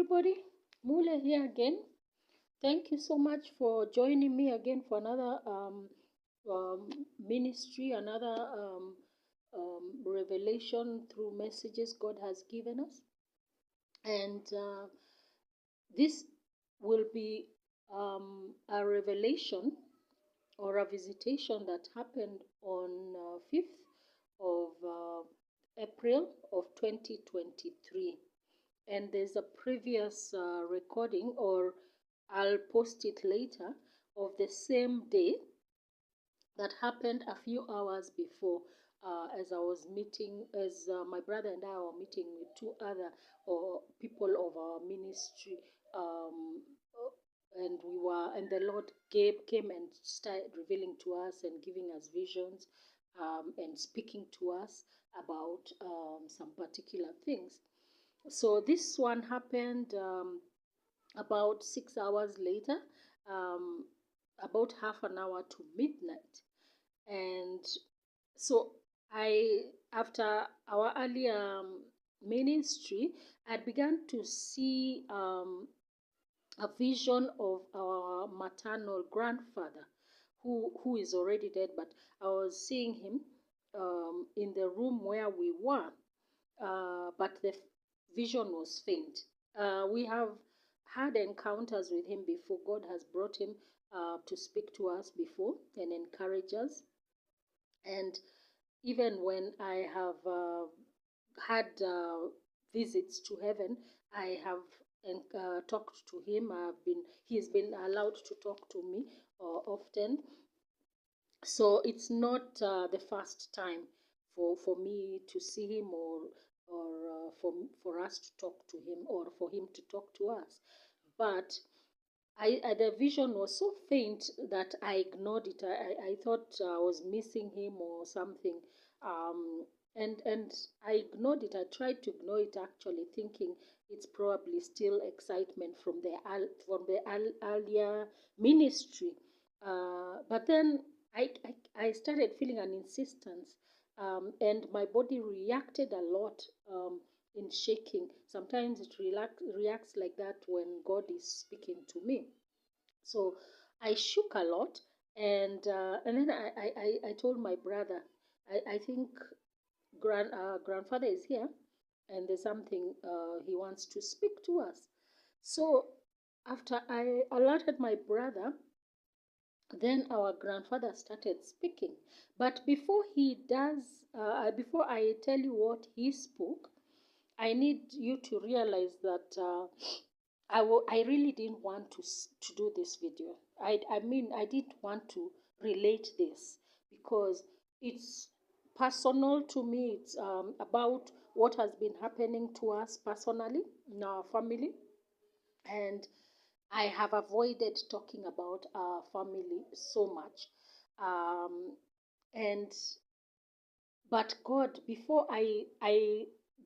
everybody, Mule here again. Thank you so much for joining me again for another ministry, another revelation through messages God has given us. And this will be a revelation or a visitation that happened on 5th of April of 2023. And there's a previous recording, or I'll post it later, of the same day that happened a few hours before, as I was meeting, as my brother and I were meeting with two other people of our ministry, and the Lord came and started revealing to us and giving us visions, and speaking to us about some particular things. So this one happened about 6 hours later, about half an hour to midnight. And so after our earlier ministry, I began to see a vision of our maternal grandfather, who is already dead, but I was seeing him in the room where we were, but the vision was faint. We have had encounters with him before. God has brought him to speak to us before and encourage us. And even when I have had visits to heaven, I have talked to him. He has been allowed to talk to me often. So it's not the first time for me to see him, or for us to talk to him, or for him to talk to us. But the vision was so faint that I ignored it. I thought I was missing him or something, and I ignored it. I tried to ignore it, actually, thinking it's probably still excitement from the earlier ministry. But then I started feeling an insistence, and my body reacted a lot, in shaking. Sometimes it reacts like that when God is speaking to me. So I shook a lot, and then I told my brother, I think grandfather is here, and there's something he wants to speak to us. So after I alerted my brother, then our grandfather started speaking. But before he does, before I tell you what he spoke, I need you to realize that I really didn't want to do this video. I mean, I didn't want to relate this because it's personal to me. It's about what has been happening to us personally in our family. And I have avoided talking about our family so much. And but God, before I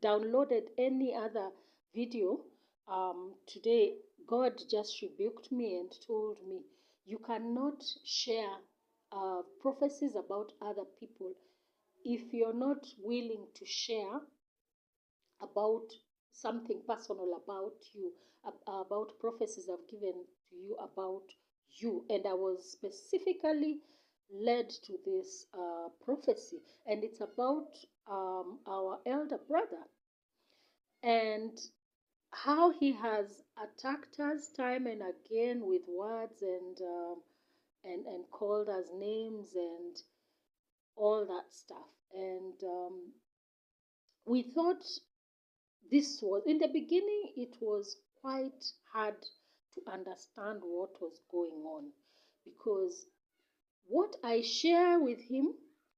downloaded any other video today, God just rebuked me and told me, you cannot share prophecies about other people if you're not willing to share about something personal about you, about prophecies I've given to you about you. And I was specifically led to this prophecy, and it's about our elder brother and how he has attacked us time and again with words, and called us names and all that stuff. And we thought this was, in the beginning, it was quite hard to understand what was going on, because what I share with him,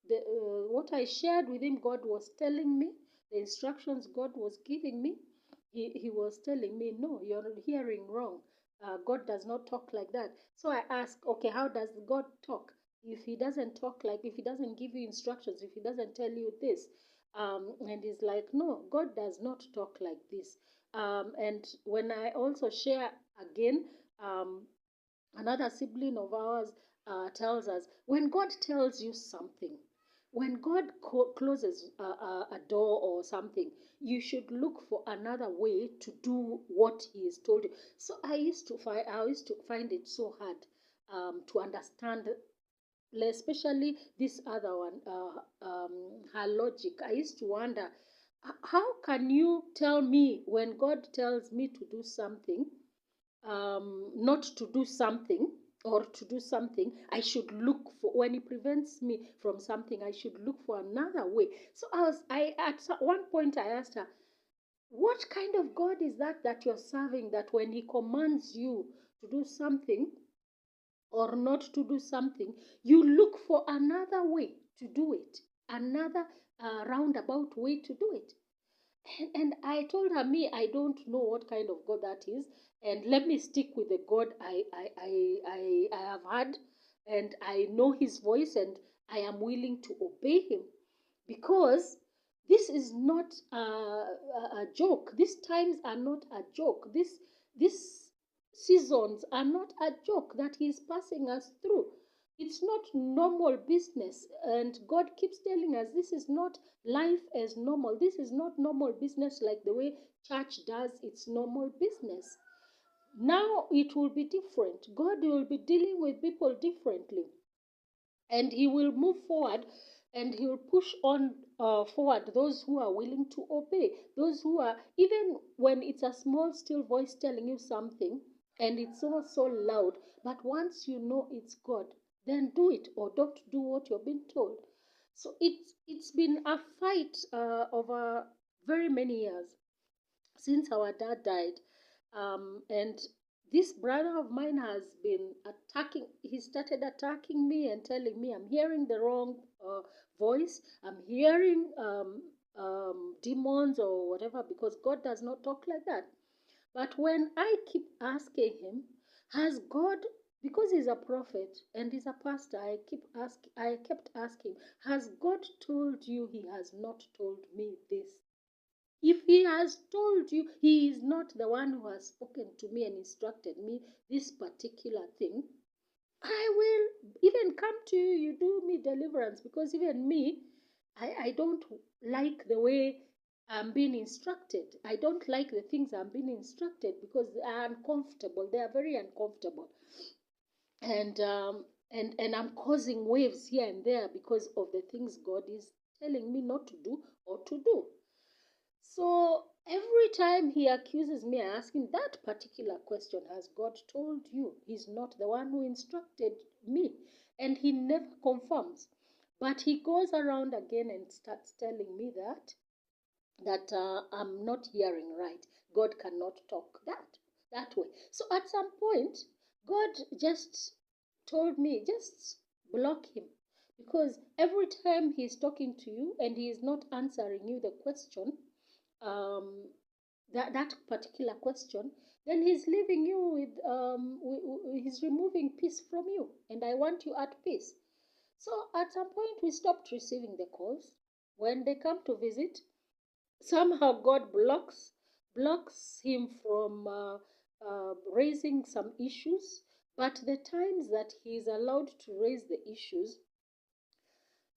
what I shared with him, God was telling me, the instructions God was giving me, he was telling me, no, you're hearing wrong. God does not talk like that. So I asked, okay, how does God talk? If he doesn't talk like, if he doesn't give you instructions, if he doesn't tell you this, and he's like, no, God does not talk like this. And when I also share again, another sibling of ours tells us, when God tells you something, when God closes a door or something, you should look for another way to do what He has told you. So I used to find it so hard to understand, especially this other one, her logic. I used to wonder, how can you tell me when God tells me to do something, not to do something, or to do something, I should look for, when He prevents me from something, I should look for another way. So I at one point I asked her, what kind of God is that you're serving, that when He commands you to do something or not to do something, you look for another way to do it, another roundabout way to do it? And I told her, me, I don't know what kind of God that is. And let me stick with the God I have had. And I know His voice, and I am willing to obey Him. Because this is not a joke. These times are not a joke. These seasons are not a joke that He is passing us through. It's not normal business. And God keeps telling us this is not life as normal. This is not normal business like the way church does its normal business. Now it will be different. God will be dealing with people differently, and He will move forward, and He will push on forward those who are willing to obey, those who are, even when it's a small still voice telling you something and it's not so loud, but once you know it's God, then do it, or don't do what you're being told. So it's been a fight over very many years since our dad died. And this brother of mine has been attacking, he started attacking me and telling me I'm hearing the wrong voice, I'm hearing demons or whatever, because God does not talk like that. But when I keep asking him, has God, because he's a prophet and he's a pastor, I kept asking, has God told you? He has not told me this. If He has told you, He is not the one who has spoken to me and instructed me this particular thing, I will even come to you, you do me deliverance, because even me, I don't like the way I'm being instructed. I don't like the things I'm being instructed because they are uncomfortable. They are very uncomfortable. And I'm causing waves here and there because of the things God is telling me not to do or to do. So every time he accuses me, I ask him that particular question: has God told you? He's not the one who instructed me. And he never confirms. But he goes around again and starts telling me that I'm not hearing right. God cannot talk that way. So at some point, God just told me, just block him. Because every time he's talking to you and he is not answering you the question, um, that particular question, then he's leaving you he's removing peace from you, and I want you at peace. So at some point we stopped receiving the calls. When they come to visit, somehow God blocks him from raising some issues. But the times that he is allowed to raise the issues,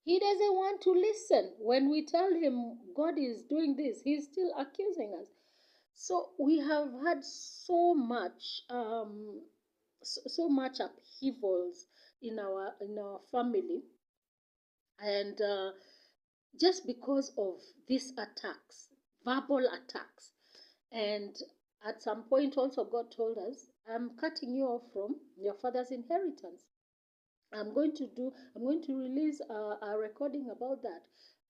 he doesn't want to listen. When we tell him God is doing this, he's still accusing us. So we have had so much upheavals in our family, and just because of these attacks, verbal attacks. And at some point, also, God told us, I'm cutting you off from your father's inheritance. I'm going to release a recording about that.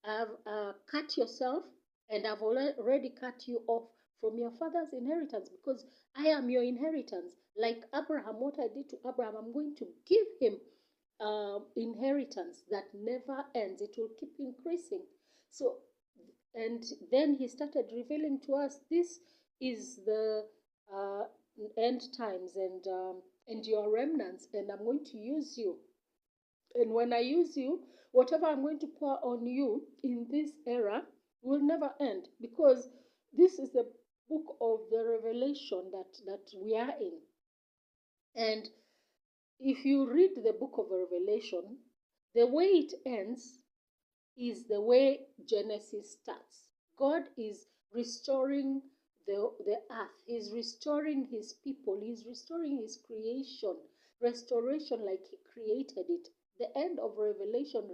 I've cut yourself, and I've already cut you off from your father's inheritance, because I am your inheritance. Like Abraham, what I did to Abraham, I'm going to give him inheritance that never ends. It will keep increasing. So, and then he started revealing to us, this is the uh, end times, and your remnants, and I'm going to use you. And when I use you, whatever I'm going to pour on you in this era will never end, because this is the book of the Revelation that we are in. And if you read the book of Revelation, the way it ends is the way Genesis starts. God is restoring the earth. He's restoring his people. He's restoring his creation. Restoration like he created it. The end of Revelation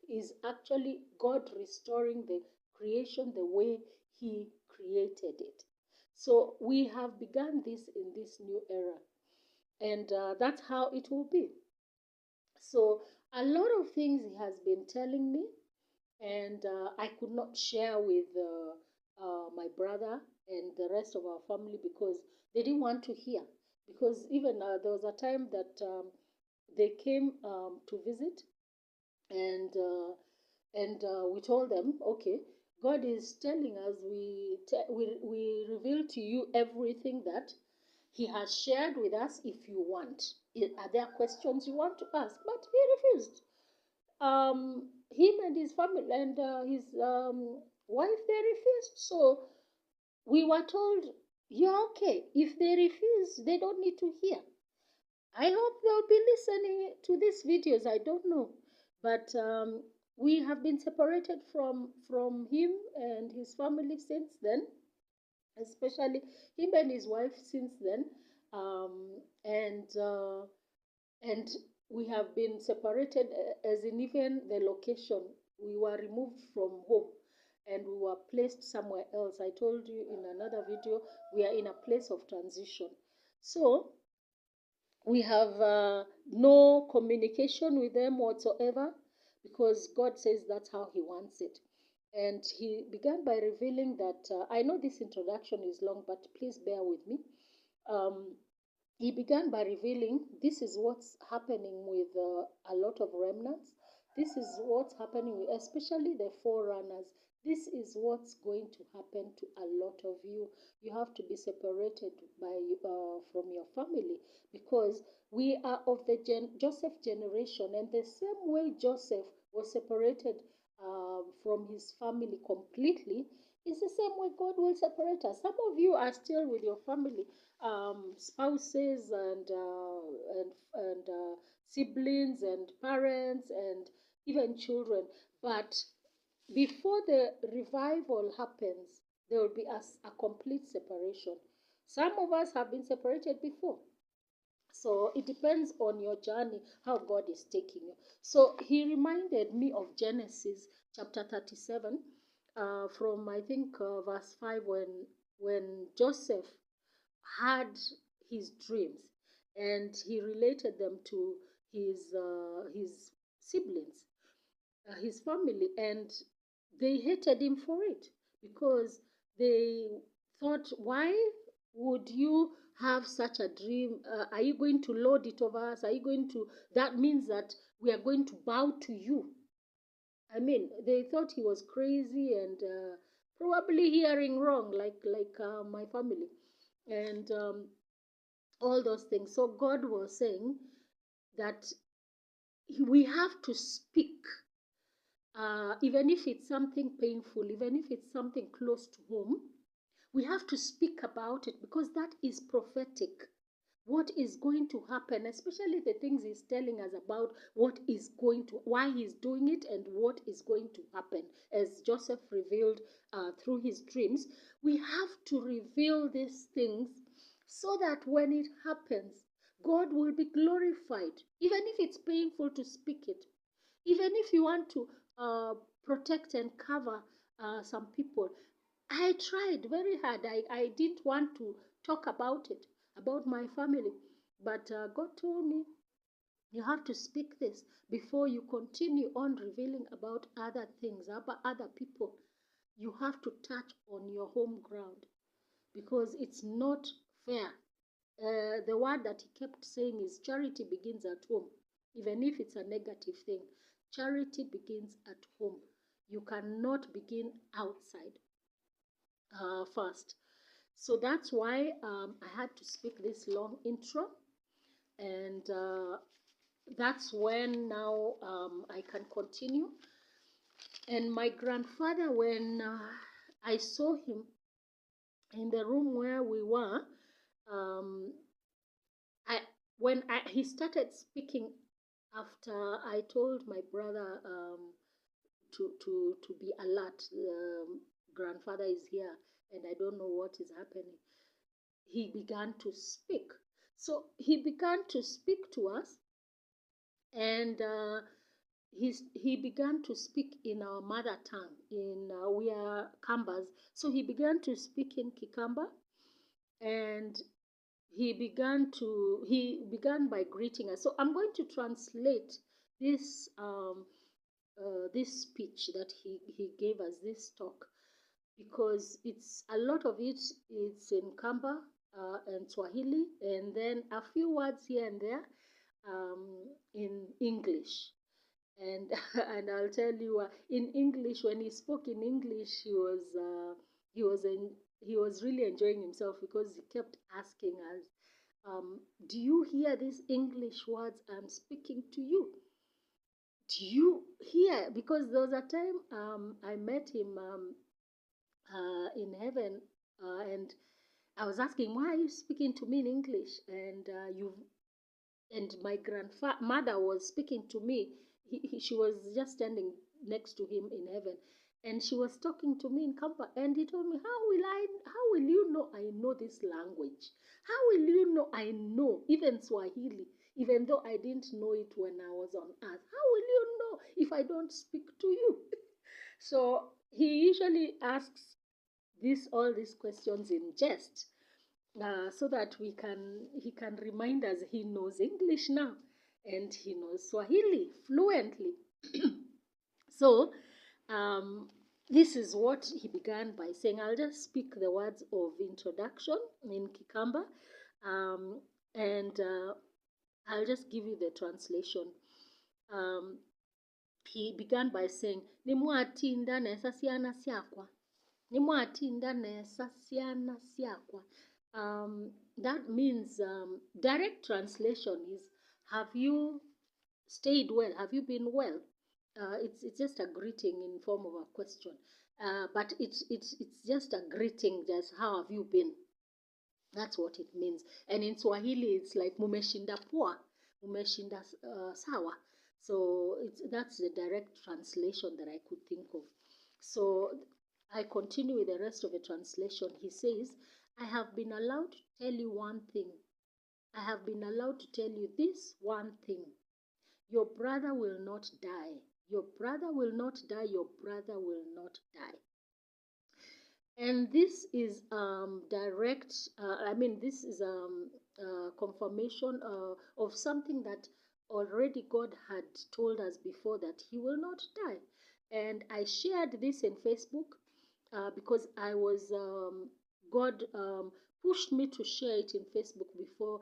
is actually God restoring the creation the way he created it. So we have begun this in this new era. And that's how it will be. So a lot of things he has been telling me, and I could not share with my brother and the rest of our family because they didn't want to hear. Because even there was a time that they came to visit, and we told them, okay, God is telling us we reveal to you everything that He has shared with us. If you want, are there questions you want to ask? But he refused. Him and his family and his wife, they refused. So we were told, you're okay. If they refuse, they don't need to hear. I hope they'll be listening to these videos. I don't know, but we have been separated from him and his family since then, especially him and his wife since then, and we have been separated, as in even the location. We were removed from home and we were placed somewhere else. I told you in another video, we are in a place of transition. So we have no communication with them whatsoever because God says that's how He wants it. And He began by revealing that I know this introduction is long, but please bear with me. He began by revealing this is what's happening with a lot of remnants. This is what's happening with, especially the forerunners. This is what's going to happen to a lot of you. You have to be separated from your family because we are of the Joseph generation, and the same way Joseph was separated from his family completely is the same way God will separate us. Some of you are still with your family, spouses and siblings and parents and even children, but before the revival happens, there will be a complete separation. Some of us have been separated before. So it depends on your journey, how God is taking you. So he reminded me of Genesis chapter 37, from I think verse 5, when Joseph had his dreams and he related them to his siblings, his family, and they hated him for it because they thought, why would you have such a dream? Are you going to lord it over us? Are you going to, that means that we are going to bow to you? I mean, they thought he was crazy and probably hearing wrong, like my family, and all those things. So God was saying that we have to speak, even if it's something painful, even if it's something close to home, we have to speak about it because that is prophetic. What is going to happen, especially the things he's telling us about, what is going to, why he's doing it, and what is going to happen, as Joseph revealed through his dreams. We have to reveal these things so that when it happens, God will be glorified, even if it's painful to speak it. Even if you want to protect and cover some people. I tried very hard. I didn't want to talk about it, about my family. But God told me, you have to speak this before you continue on revealing about other things, about other people. You have to touch on your home ground because it's not fair. The word that he kept saying is charity begins at home, even if it's a negative thing. Charity begins at home. You cannot begin outside first. So that's why I had to speak this long intro, and that's when now I can continue. And my grandfather, when I saw him in the room where we were, um, he started speaking after I told my brother to be alert. Grandfather is here, and I don't know what is happening. He began to speak. So he began to speak to us, and he began to speak in our mother tongue. We are Kambas, so he began to speak in Kikamba, and he began by greeting us. So I'm going to translate this this speech that he gave us, this talk, because it's a lot of it's in Kamba and Swahili, and then a few words here and there in English. And and I'll tell you, in English, when he spoke in English, he was he was really enjoying himself, because he kept asking us, "Do you hear these English words I'm speaking to you? Do you hear?" Because there was a time I met him in heaven, and I was asking, "Why are you speaking to me in English?" And my grandmother was speaking to me. She was just standing next to him in heaven, and she was talking to me in Kampa. And he told me, How will you know I know this language? How will you know I know even Swahili, even though I didn't know it when I was on earth? How will you know if I don't speak to you?" So he usually asks all these questions in jest, so that he can remind us he knows English now, and he knows Swahili fluently. So this is what he began by saying. I'll just speak the words of introduction in Kikamba, and I'll just give you the translation. He began by saying, "Nimwatinda nesa siana siakwa. Nimwatinda nesa siana siakwa." That means, direct translation is, have you stayed well? Have you been well? It's just a greeting in form of a question, but it's just a greeting. Just, how have you been? That's what it means. And in Swahili, it's like mumeshinda poa, mumeshinda sawa. So that's the direct translation that I could think of. So I continue with the rest of the translation. He says, "I have been allowed to tell you one thing. I have been allowed to tell you this one thing. Your brother will not die. Your brother will not die. Your brother will not die." And this is direct, this is confirmation of something that already God had told us before, that he will not die. And I shared this in Facebook because God pushed me to share it in Facebook before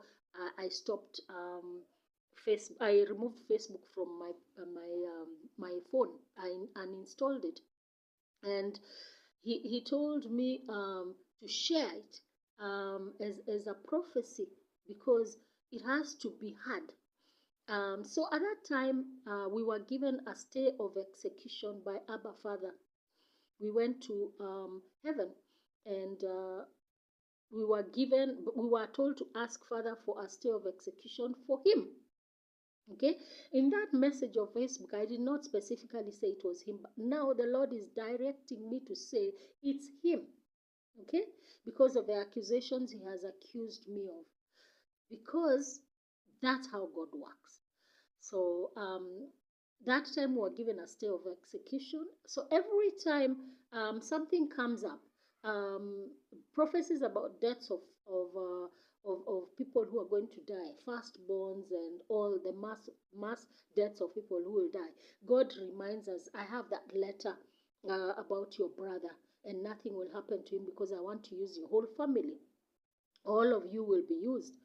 I stopped. I removed Facebook from my phone. I uninstalled it, and he told me to share it as a prophecy, because it has to be heard. So at that time, we were given a stay of execution by Abba Father. We went to heaven, and we were told to ask Father for a stay of execution for him. Okay, in that message of Facebook, I did not specifically say it was him, but now the Lord is directing me to say it's him. Okay, because of the accusations he has accused me of, because that's how God works. So that time we were given a stay of execution. So every time something comes up, prophecies about deaths of people who are going to die, firstborns, and all the mass deaths of people who will die, God reminds us, "I have that letter about your brother, and nothing will happen to him, because I want to use your whole family. All of you will be used."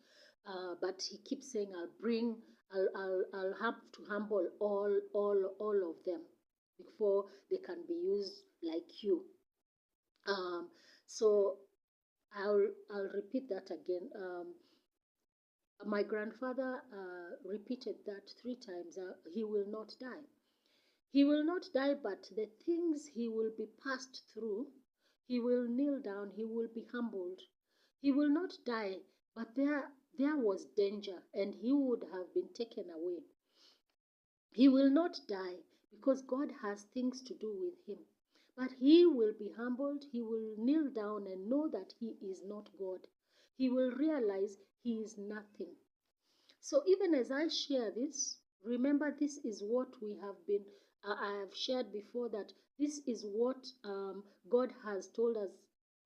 But he keeps saying, I'll have to humble all of them before they can be used like you. So I'll repeat that again. My grandfather repeated that 3 times. He will not die. He will not die, but the things he will be passed through, he will kneel down, he will be humbled. He will not die, but there was danger, and he would have been taken away. He will not die, because God has things to do with him. But he will be humbled, he will kneel down and know that he is not God. He will realize he is nothing. So even as I share this, remember this is what we have been, I have shared before, that this is what God has told us.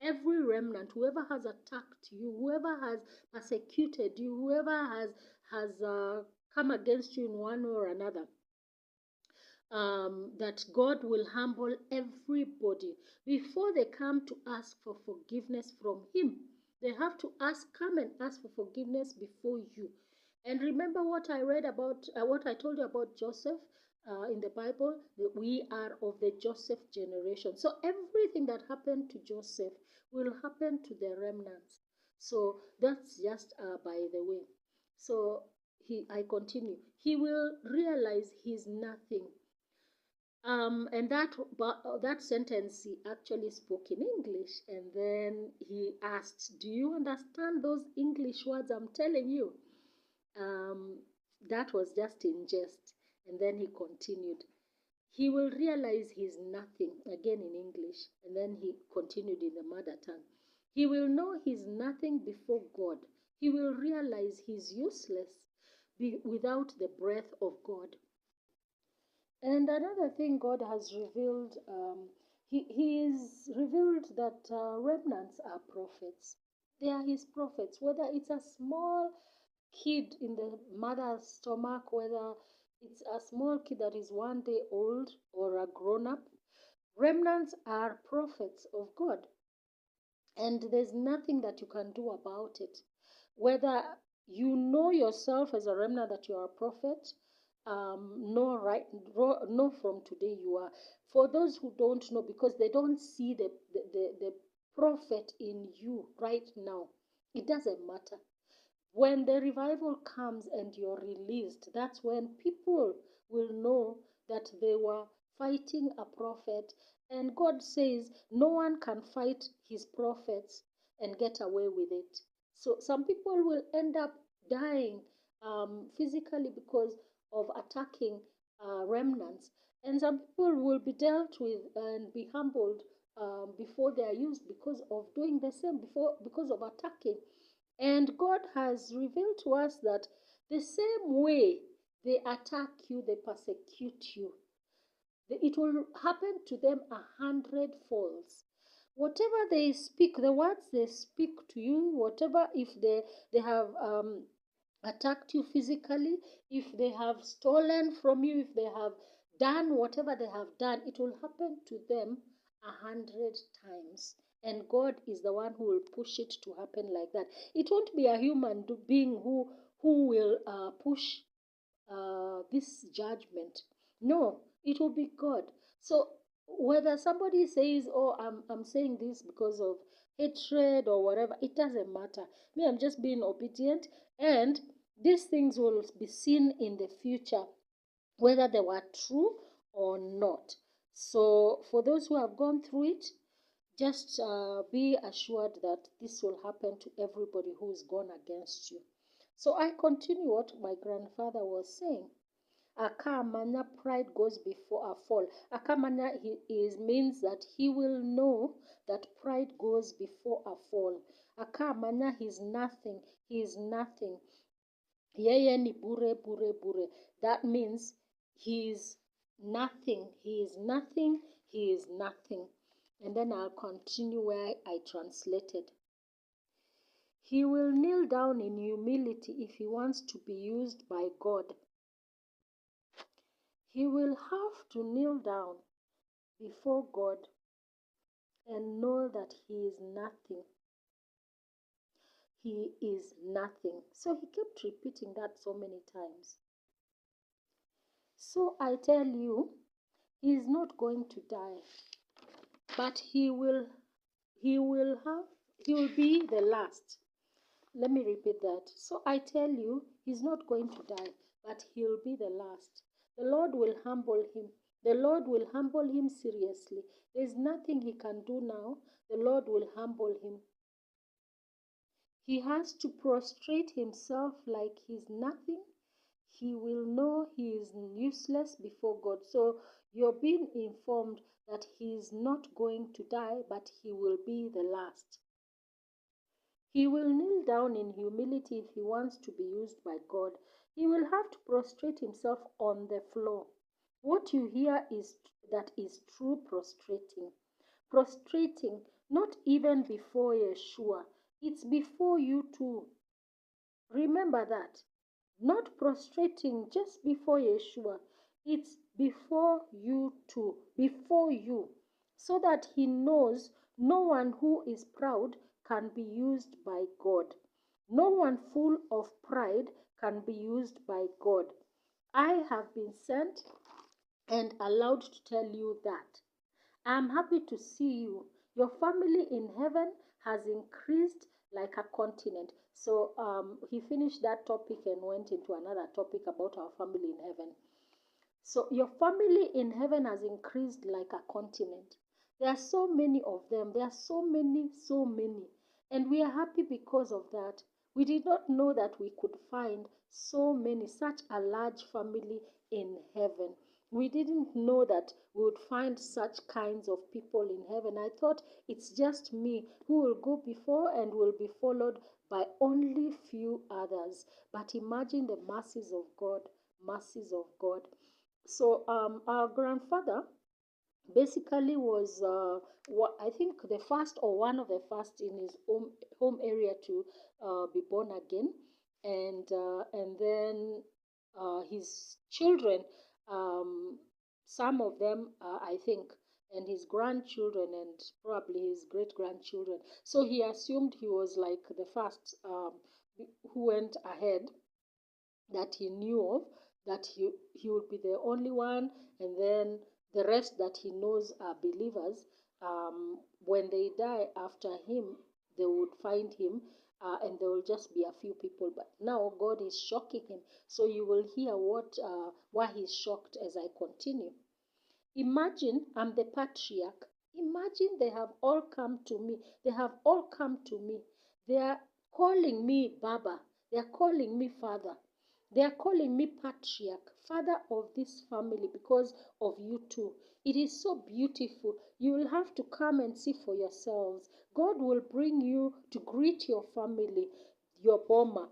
Every remnant, whoever has attacked you, whoever has persecuted you, whoever has come against you in one way or another, that God will humble everybody before they come to ask for forgiveness from him. They have to come and ask for forgiveness before you. And remember what I read about, what I told you about Joseph in the Bible, that we are of the Joseph generation. So everything that happened to Joseph will happen to the remnants. So that's just by the way. So I continue. He will realize he's nothing. And that sentence he actually spoke in English, and then he asked, "Do you understand those English words I'm telling you?" That was just in jest, and then he continued. He will realize he's nothing, again in English, and then he continued in the mother tongue. He will know he's nothing before God. He will realize he's useless without the breath of God. And another thing God has revealed, he is revealed that remnants are prophets. They are his prophets, whether it's a small kid in the mother's stomach, whether it's a small kid that is 1 day old or a grown up. Remnants are prophets of God, and there's nothing that you can do about it. Whether you know yourself as a remnant that you are a prophet, know from today you are. For those who don't know, because they don't see the prophet in you right now, it doesn't matter. When the revival comes and you're released, that's when people will know that they were fighting a prophet. And God says no one can fight his prophets and get away with it. So some people will end up dying physically because of attacking remnants. And some people will be dealt with and be humbled before they are used because of doing the same, because of attacking. And God has revealed to us that the same way they attack you, they persecute you, it will happen to them 100 folds. Whatever they speak, the words they speak to you, whatever, if they have attacked you physically, if they have stolen from you, if they have done whatever they have done, it will happen to them 100 times. And God is the one who will push it to happen like that. It won't be a human being who will push this judgment. No, it will be God. So whether somebody says, "Oh, I'm saying this because of hatred or whatever," it doesn't matter. Me, I'm just being obedient, and these things will be seen in the future, whether they were true or not. So for those who have gone through it, just be assured that this will happen to everybody who is gone against you. So I continue what my grandfather was saying. Akamanya, pride goes before a fall. Akamanya means that he will know that pride goes before a fall. Akamanya, he's nothing. He is nothing. Yeye ni bure bure bure. That means he is nothing. He is nothing. He is nothing. And then I'll continue where I translated. He will kneel down in humility if he wants to be used by God. He will have to kneel down before God and know that he is nothing. He is nothing. So he kept repeating that so many times. So I tell you, he is not going to die, but he will be the last. Let me repeat that. So I tell you, he's not going to die, but he'll be the last. The Lord will humble him. The Lord will humble him seriously. There's nothing he can do now. The Lord will humble him. He has to prostrate himself like he's nothing. He will know he is useless before God. So You're being informed that he is not going to die, but he will be the last. He will kneel down in humility if he wants to be used by God. He will have to prostrate himself on the floor. What you hear is that is true prostrating. Prostrating, not even before Yeshua, it's before you too. Remember that. Not prostrating just before Yeshua, it's before you too, before you, so that he knows no one who is proud can be used by God. No one full of pride can be used by God. I have been sent and allowed to tell you that. I am happy to see you. Your family in heaven has increased like a continent. So he finished that topic and went into another topic about our family in heaven. So your family in heaven has increased like a continent. There are so many of them. There are so many, so many. And we are happy because of that. We did not know that we could find so many, such a large family in heaven. We didn't know that we would find such kinds of people in heaven. I thought it's just me who will go before and will be followed by only few others. But imagine the mercies of God, mercies of God. So our grandfather basically was, I think, the first or one of the first in his home area to be born again, and then his children, um, some of them, I think, and his grandchildren and probably his great grandchildren. So he assumed he was like the first who went ahead that he knew of, that he would be the only one, and then the rest that he knows are believers. When they die after him, they would find him, and there will just be a few people. But now God is shocking him. So you will hear why he's shocked as I continue. Imagine I'm the patriarch. Imagine they have all come to me. They have all come to me. They are calling me Baba. They are calling me Father. They are calling me patriarch, father of this family because of you too. It is so beautiful. You will have to come and see for yourselves. God will bring you to greet your family, your Boma.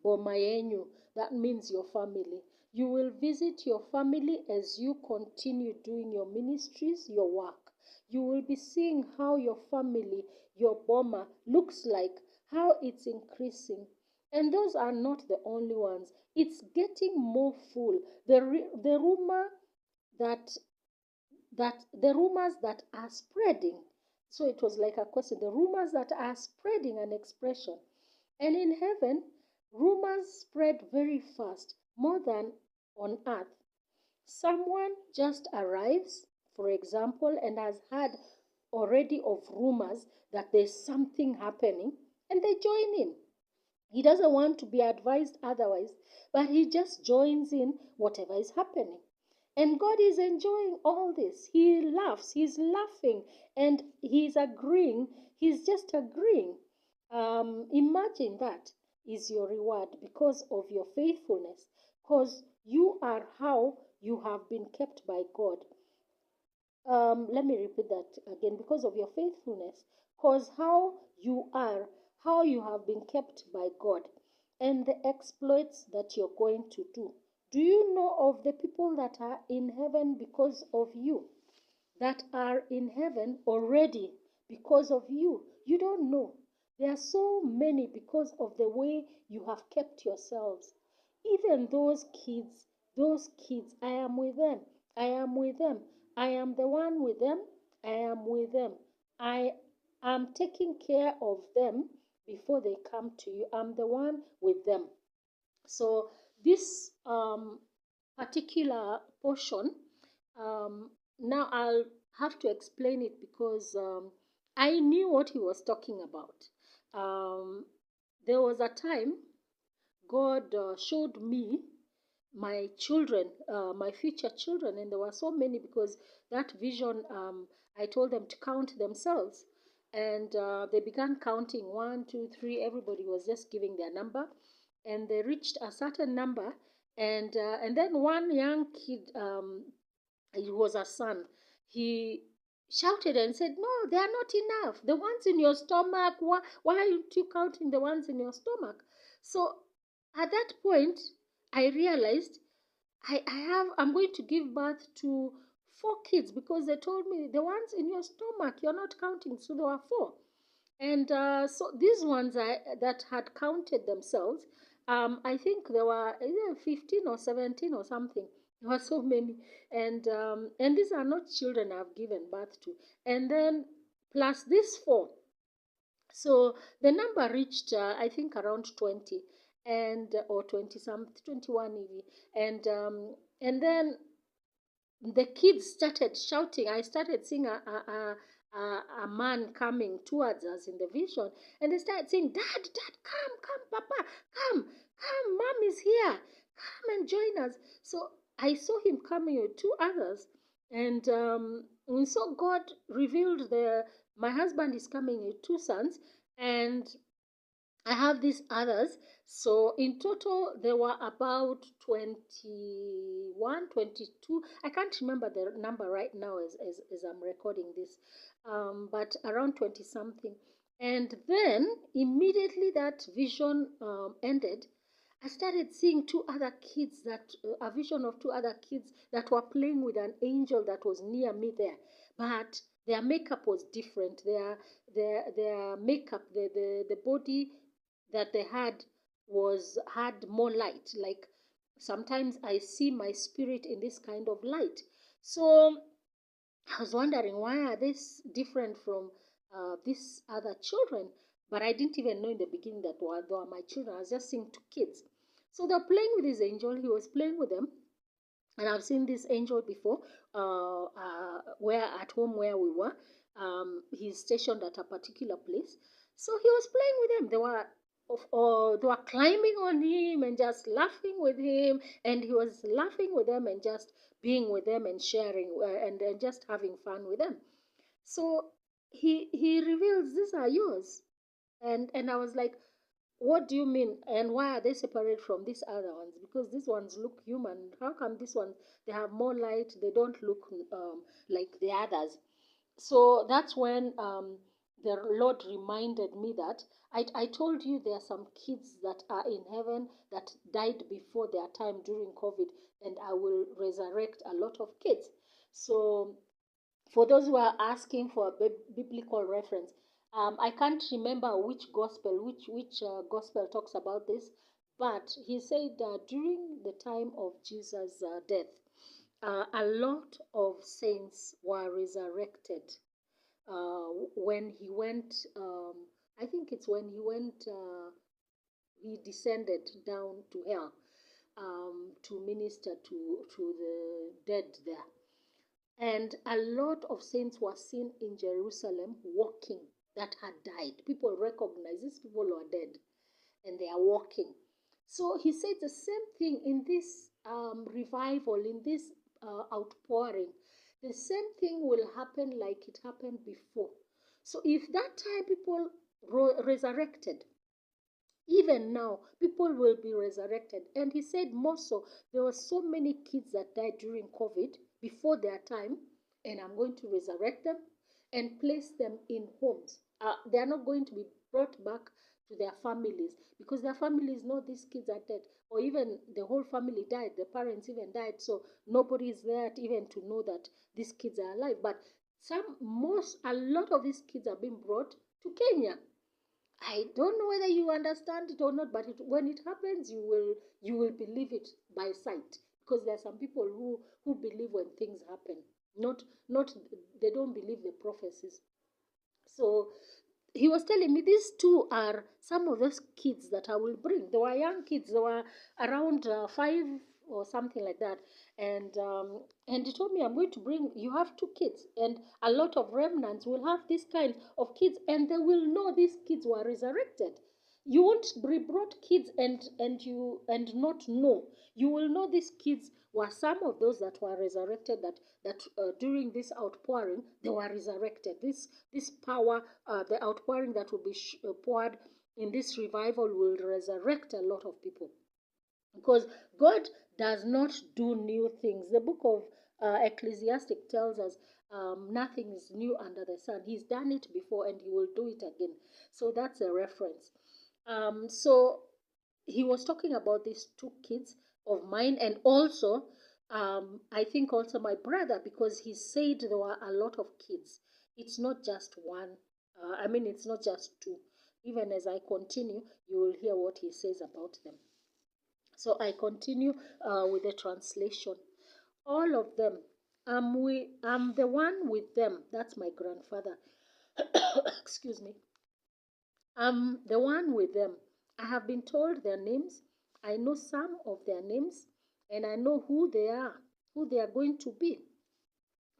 Bomayenyu, that means your family. You will visit your family as you continue doing your ministries, your work. You will be seeing how your family, your Boma, looks like, how it's increasing. And those are not the only ones. It's getting more full. The rumor that the rumors that are spreading. So it was like a question. The rumors that are spreading an expression. And in heaven, rumors spread very fast, more than on earth. Someone just arrives, for example, and has heard already of rumors that there's something happening, and they join in. He doesn't want to be advised otherwise, but he just joins in whatever is happening. And God is enjoying all this. He laughs, he's laughing, and he's agreeing. He's just agreeing. Imagine that is your reward because of your faithfulness, because you are how you have been kept by God. Let me repeat that again, because of your faithfulness, because how you have been kept by God, and the exploits that you're going to do. Do you know of the people that are in heaven because of you? That are in heaven already because of you? You don't know. There are so many because of the way you have kept yourselves. Even those kids, I am with them. I am with them. I am the one with them. I am with them. I am taking care of them before they come to you. I'm the one with them. So this particular portion, now I'll have to explain it because I knew what he was talking about. There was a time God showed me my children, my future children, and there were so many because that vision, I told them to count themselves. And they began counting 1, 2, 3. Everybody was just giving their number, and they reached a certain number. And then one young kid it was a son, he shouted and said, "No, they are not enough. The ones in your stomach, why aren't you counting the ones in your stomach?" So at that point, I realized I'm going to give birth to four kids, because they told me the ones in your stomach, you're not counting. So there were four. And so these ones that had counted themselves, I think there were either 15 or 17 or something. There were so many. And these are not children I've given birth to. And then plus these four. So the number reached, I think, around 20, and or 20 some, 21 even. And then the kids started shouting. I started seeing a man coming towards us in the vision, and they started saying, "Dad, Dad, come, Papa, come, Mom is here, come and join us." So I saw him coming with two others, and so God revealed my husband is coming with two sons, and I have these others. So in total, there were about 21, 22. I can't remember the number right now as I'm recording this, but around 20 something. And then immediately that vision ended, I started seeing two other kids a vision of two other kids that were playing with an angel that was near me there. But their makeup was different. Their makeup, the body that they had more light. Like sometimes I see my spirit in this kind of light. So I was wondering, why are this different from these other children? But I didn't even know in the beginning that they were my children. I was just seeing two kids. So they're playing with this angel. He was playing with them, and I've seen this angel before. Where at home where we were, he's stationed at a particular place. So he was playing with them. They were climbing on him and just laughing with him, and he was laughing with them and just being with them and sharing and just having fun with them. So he reveals, "These are yours," and I was like, "What do you mean? And why are they separate from these other ones? Because these ones look human. How come this one, they have more light? They don't look like the others." So that's when the Lord reminded me that I told you there are some kids that are in heaven that died before their time during COVID, and I will resurrect a lot of kids. So for those who are asking for a biblical reference, I can't remember which gospel, which gospel talks about this, but he said during the time of Jesus' death, a lot of saints were resurrected when he went. I think it's when he went. He descended down to hell to minister to the dead there. And a lot of saints were seen in Jerusalem walking that had died. People recognize these people are dead and they are walking. So he said the same thing in this revival, in this outpouring. The same thing will happen like it happened before. So if that time people resurrected, even now people will be resurrected. And he said more so, there were so many kids that died during COVID before their time, and I'm going to resurrect them and place them in homes. They are not going to be brought back to their families, because their families know these kids are dead, or even the whole family died, the parents even died, so nobody is there even to know that these kids are alive. But a lot of these kids are being brought to Kenya. I don't know whether you understand it or not, but when it happens, you will believe it by sight, because there are some people who believe when things happen, not they don't believe the prophecies. So he was telling me these two are some of those kids that I will bring. They were young kids. They were around 5 or something like that. And he told me, "I'm going to bring. You have two kids, and a lot of remnants will have this kind of kids, and they will know these kids were resurrected. You won't be brought kids and not know. You will know these kids were some of those that were resurrected, that during this outpouring they were resurrected. This power, the outpouring that will be poured in this revival, will resurrect a lot of people, because God does not do new things. The book of Ecclesiastic tells us nothing is new under the sun. He's done it before and he will do it again. So that's a reference. So he was talking about these two kids of mine, and also I think also my brother, because he said there were a lot of kids. It's not just one. I mean, it's not just two. Even as I continue, you will hear what he says about them. So I continue with the translation. All of them. I'm the one with them. That's my grandfather. Excuse me. I'm the one with them. I have been told their names. I know some of their names, and I know who they are going to be.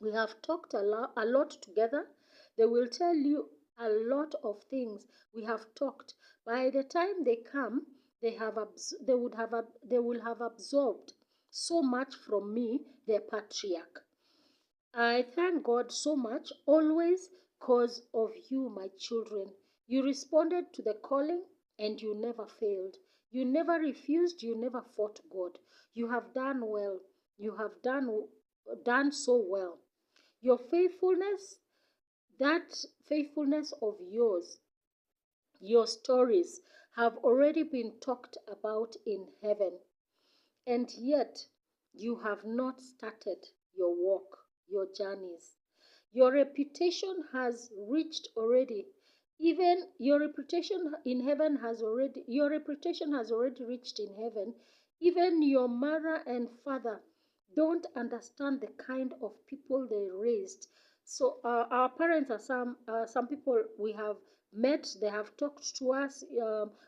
We have talked a lot together. They will tell you a lot of things we have talked. By the time they come, they will have absorbed so much from me, their patriarch. I thank God so much, always, because of you, my children. You responded to the calling and you never failed. You never refused, you never fought God. You have done well. You have done so well. Your faithfulness, that faithfulness of yours, your stories have already been talked about in heaven. And yet, you have not started your walk, your journeys. Your reputation has reached already. Even your reputation in heaven has already, your reputation has already reached in heaven. Even your mother and father don't understand the kind of people they raised. So our parents are some people we have met. They have talked to us.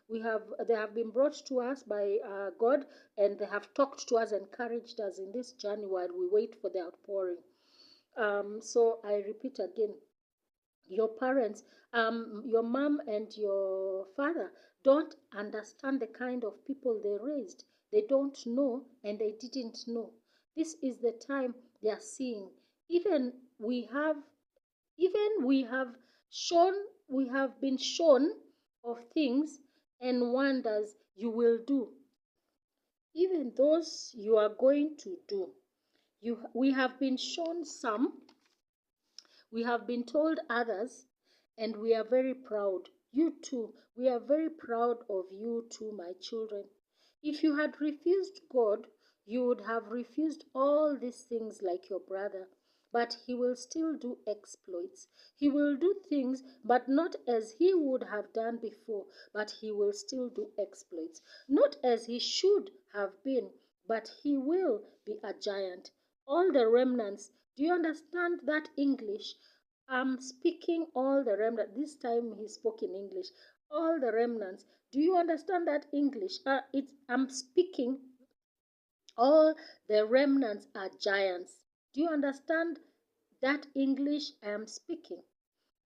They have been brought to us by God, and they have talked to us, encouraged us in this journey while we wait for the outpouring. So I repeat again, your parents, your mom and your father don't understand the kind of people they raised. They don't know and they didn't know. This is the time they are seeing. Even we have, even we have been shown of things and wonders you will do. Even those you are going to do. We have been shown some, we have been told others, and we are very proud. You too, we are very proud of you too, my children. If you had refused God, you would have refused all these things like your brother. But he will still do exploits. He will do things, but not as he would have done before, but he will still do exploits. Not as he should have been, but he will be a giant. All the remnants, do you understand that English? I'm speaking all the remnants. This time he spoke in English. All the remnants. Do you understand that English? I'm speaking. All the remnants are giants. Do you understand that English I am speaking?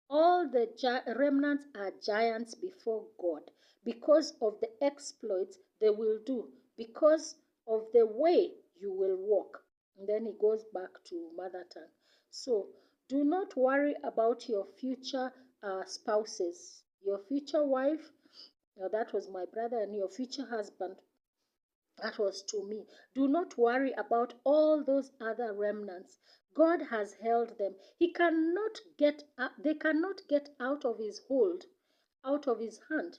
All the remnants are giants before God because of the exploits they will do, because of the way you will walk. And then he goes back to mother tongue. So do not worry about your future spouses, your future wife. Now that was my brother, and your future husband. That was to me. Do not worry about all those other remnants. God has held them. He cannot get they cannot get out of his hold, out of his hand.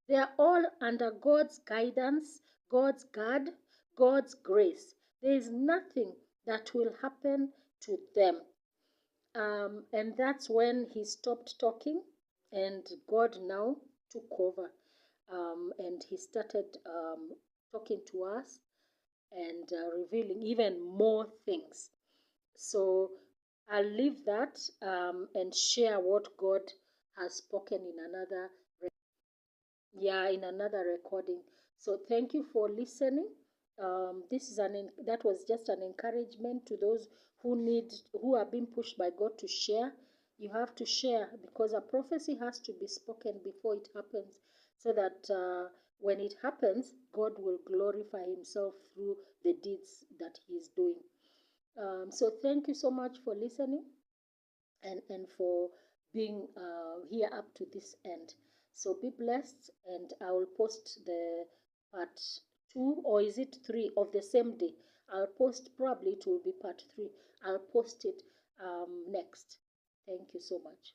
They are all under God's guidance, God's guard, God's grace. There is nothing that will happen to them. And that's when he stopped talking, and God now took over. And he started talking to us and revealing even more things. So I'll leave that and share what God has spoken in another, in another recording. So thank you for listening. This is that was just an encouragement to those who are being pushed by God to share. You have to share because a prophecy has to be spoken before it happens, so that when it happens, God will glorify Himself through the deeds that He is doing. So thank you so much for listening and for being here up to this end. So be blessed, and I will post the part 2, or is it 3 of the same day. I'll post, probably it will be part 3. I'll post it next. Thank you so much.